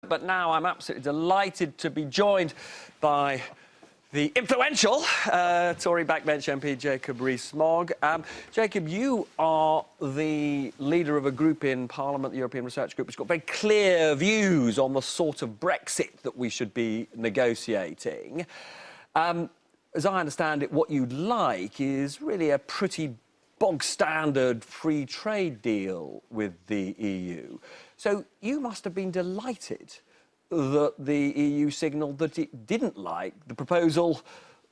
But now I'm absolutely delighted to be joined by the influential Tory backbench MP Jacob Rees-Mogg. Jacob, you are the leader of a group in Parliament, the European Research Group, which has got very clear views on the sort of Brexit that we should be negotiating. As I understand it, what you'd like is really a pretty bog-standard free trade deal with the EU. So you must have been delighted that the EU signalled that it didn't like the proposal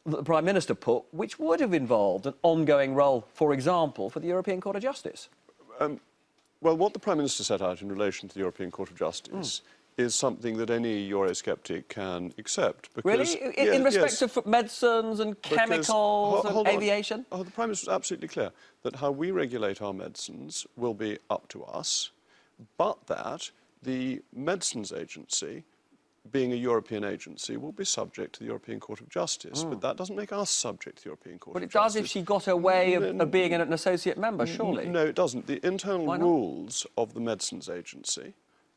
that the Prime Minister put, which would have involved an ongoing role, for example, for the European Court of Justice. Well, what the Prime Minister set out in relation to the European Court of Justice is something that any Eurosceptic can accept. Because, really? In respect of medicines and chemicals and aviation? The Prime Minister was absolutely clear that how we regulate our medicines will be up to us, but that the Medicines Agency, being a European agency, will be subject to the European Court of Justice. But that doesn't make us subject to the European Court of Justice. But it does if she got her way of being an associate member, surely? No, it doesn't. The internal rules of the Medicines Agency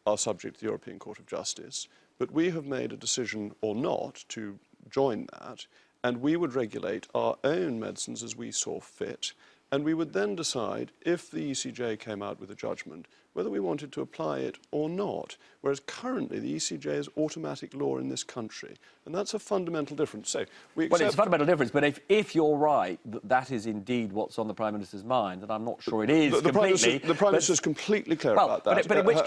are subject to the European Court of Justice, but we have made a decision or not to join that, and we would regulate our own medicines as we saw fit, and we would then decide if the ECJ came out with a judgment whether we wanted to apply it or not, whereas currently the ECJ is automatic law in this country, and that's a fundamental difference. So we accept... Well, it's a fundamental difference, but if you're right that that is indeed what's on the Prime Minister's mind, and I'm not sure it is completely... The Prime Minister is completely clear about that. But in which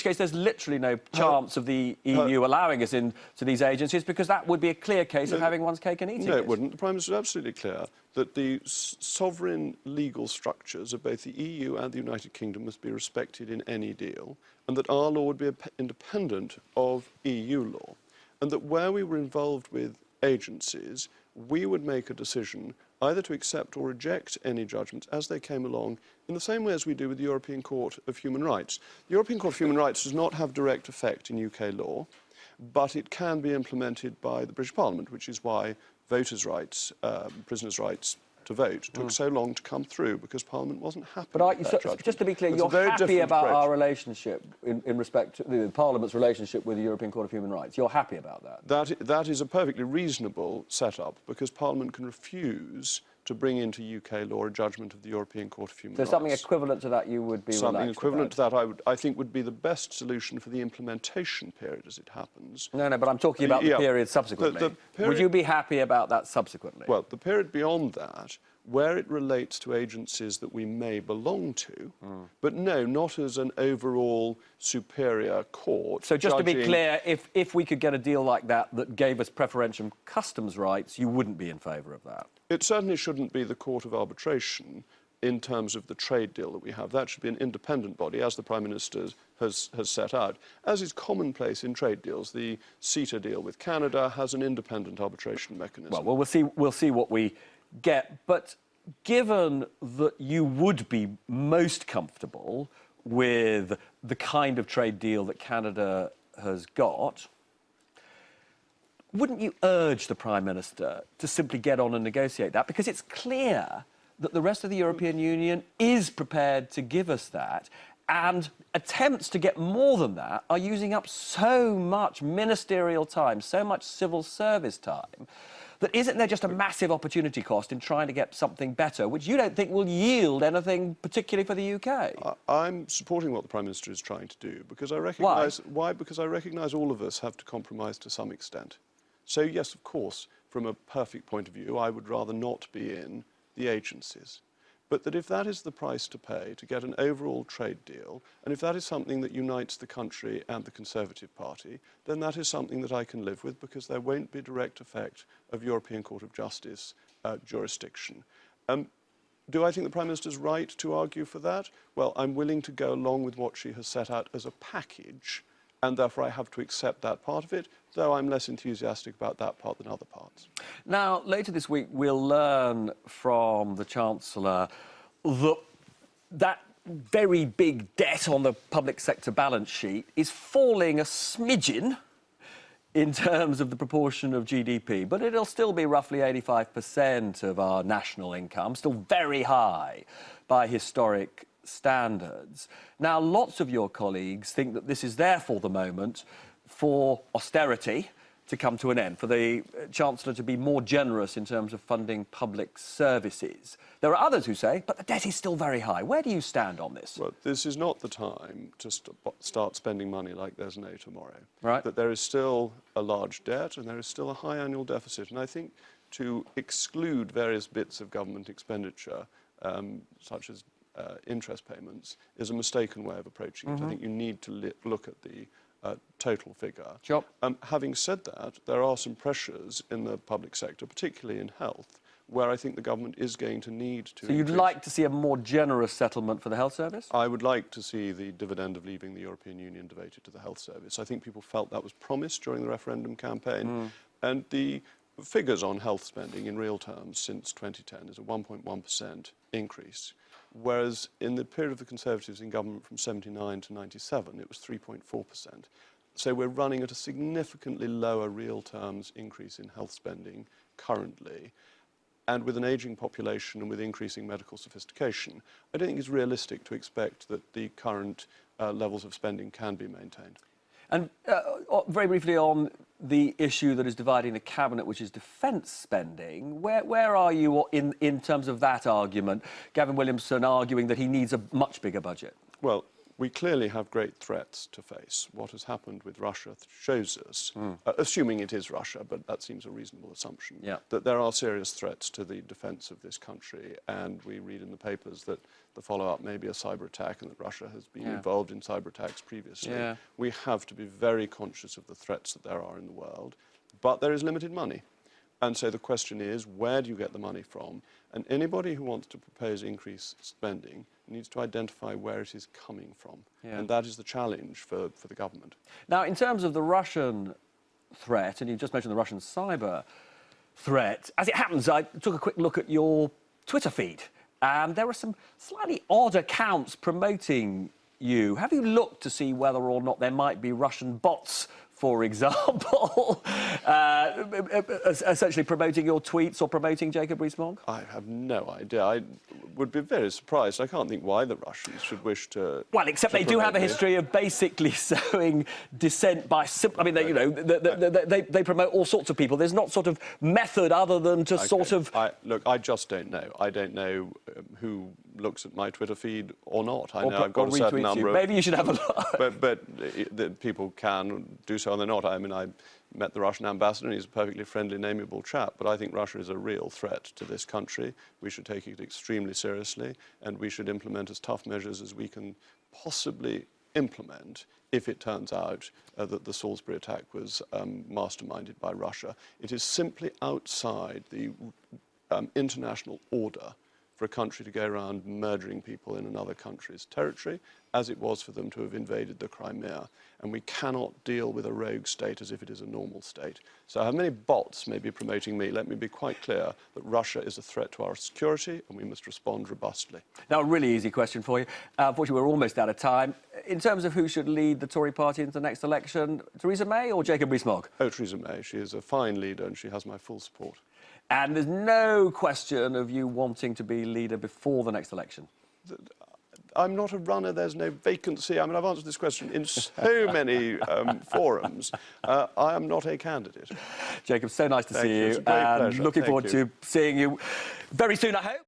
case there's literally no chance of the EU allowing us into these agencies, because that would be a clear case of having one's cake and eating it. No, it wouldn't. The Prime Minister is absolutely clear that the sovereign legal structures of both the EU and the United Kingdom must be respected in any deal, and that our law would be independent of EU law, and that where we were involved with agencies, we would make a decision either to accept or reject any judgments as they came along, in the same way as we do with the European Court of Human Rights. The European Court of Human Rights does not have direct effect in UK law, but it can be implemented by the British Parliament, which is why voters' rights, prisoners' rights to vote took so long to come through, because Parliament wasn't happy with that judgment. Just to be clear, you're happy about our relationship in respect to the Parliament's relationship with the European Court of Human Rights? You're happy about that? That is a perfectly reasonable setup, because Parliament can refuse to bring into UK law a judgment of the European Court of Human Rights. So something equivalent to that you would be Something equivalent to that I think would be the best solution for the implementation period as it happens. No, but I'm talking about the period subsequently. Would you be happy about that subsequently? Well, the period beyond that, where it relates to agencies that we may belong to, but no, not as an overall superior court. So just to be clear, if we could get a deal like that gave us preferential customs rights, you wouldn't be in favour of that? It certainly shouldn't be the Court of Arbitration in terms of the trade deal that we have. That should be an independent body, as the Prime Minister has set out, as is commonplace in trade deals. The CETA deal with Canada has an independent arbitration mechanism. Well, we'll see what we get. But given that you would be most comfortable with the kind of trade deal that Canada has got, wouldn't you urge the Prime Minister to simply get on and negotiate that? Because it's clear that the rest of the European Union is prepared to give us that, and attempts to get more than that are using up so much ministerial time, so much civil service time, that isn't there just a massive opportunity cost in trying to get something better, which you don't think will yield anything particularly for the UK? I'm supporting what the Prime Minister is trying to do, because I recognise... Why? Because I recognise all of us have to compromise to some extent. So, yes, of course, from a perfect point of view, I would rather not be in the agencies. But that if that is the price to pay to get an overall trade deal, and if that is something that unites the country and the Conservative Party, then that is something that I can live with, because there won't be direct effect of European Court of Justice jurisdiction. Do I think the Prime Minister's right to argue for that? Well, I'm willing to go along with what she has set out as a package, and therefore I have to accept that part of it, though I'm less enthusiastic about that part than other parts. Now, later this week, we'll learn from the Chancellor that very big debt on the public sector balance sheet is falling a smidgen in terms of the proportion of GDP, but it'll still be roughly 85% of our national income, still very high by historic standards. Now, lots of your colleagues think that this is therefore the moment for austerity to come to an end, for the Chancellor to be more generous in terms of funding public services. There are others who say, but the debt is still very high. Where do you stand on this? Well, this is not the time to start spending money like there's no tomorrow. Right. That there is still a large debt and there is still a high annual deficit. And I think to exclude various bits of government expenditure, such as interest payments, is a mistaken way of approaching it. I think you need to look at the total figure. Sure. Having said that, there are some pressures in the public sector, particularly in health, where I think the government is going to need to... So you'd like to see a more generous settlement for the health service? I would like to see the dividend of leaving the European Union devoted to the health service. I think people felt that was promised during the referendum campaign. And the figures on health spending in real terms since 2010 is a 1.1% increase, whereas in the period of the Conservatives in government from 79 to 97, it was 3.4%. So we're running at a significantly lower real terms increase in health spending currently. And with an ageing population and with increasing medical sophistication, I don't think it's realistic to expect that the current levels of spending can be maintained. And very briefly on the issue that is dividing the cabinet, which is defence spending, where are you in terms of that argument? Gavin Williamson arguing that he needs a much bigger budget. Well, we clearly have great threats to face. What has happened with Russia shows us, assuming it is Russia, but that seems a reasonable assumption, that there are serious threats to the defence of this country. And we read in the papers that the follow-up may be a cyber attack and that Russia has been involved in cyber attacks previously. We have to be very conscious of the threats that there are in the world, but there is limited money. And so the question is, where do you get the money from? And anybody who wants to propose increased spending needs to identify where it is coming from. And that is the challenge for the government. Now, in terms of the Russian threat, and you just mentioned the Russian cyber threat, as it happens, I took a quick look at your Twitter feed, and there are some slightly odd accounts promoting you. Have you looked to see whether or not there might be Russian bots, for example, essentially promoting your tweets or promoting Jacob Rees-Mogg? I have no idea. I would be very surprised. I can't think why the Russians should wish to... Well, except they do have a history of basically sowing dissent by... I mean, they promote all sorts of people. There's not sort of method other than to sort of... Look, I just don't know. I don't know who looks at my Twitter feed or not. I know I've got a certain number of... Maybe you should have a look. But people can do so or they're not. I mean, I met the Russian ambassador and he's a perfectly friendly and amiable chap, but I think Russia is a real threat to this country. We should take it extremely seriously and we should implement as tough measures as we can possibly implement if it turns out that the Salisbury attack was masterminded by Russia. It is simply outside the international order for a country to go around murdering people in another country's territory, as it was for them to have invaded the Crimea. And we cannot deal with a rogue state as if it is a normal state. So how many bots may be promoting me? Let me be quite clear that Russia is a threat to our security and we must respond robustly. Now, a really easy question for you. Unfortunately, we're almost out of time. In terms of who should lead the Tory party into the next election, Theresa May or Jacob Rees-Mogg? Oh, Theresa May. She is a fine leader and she has my full support. And there's no question of you wanting to be leader before the next election? I'm not a runner, there's no vacancy. I mean, I've answered this question in so many forums. I am not a candidate. Jacob, so nice to see you. It's a great pleasure. Looking forward to seeing you very soon, I hope.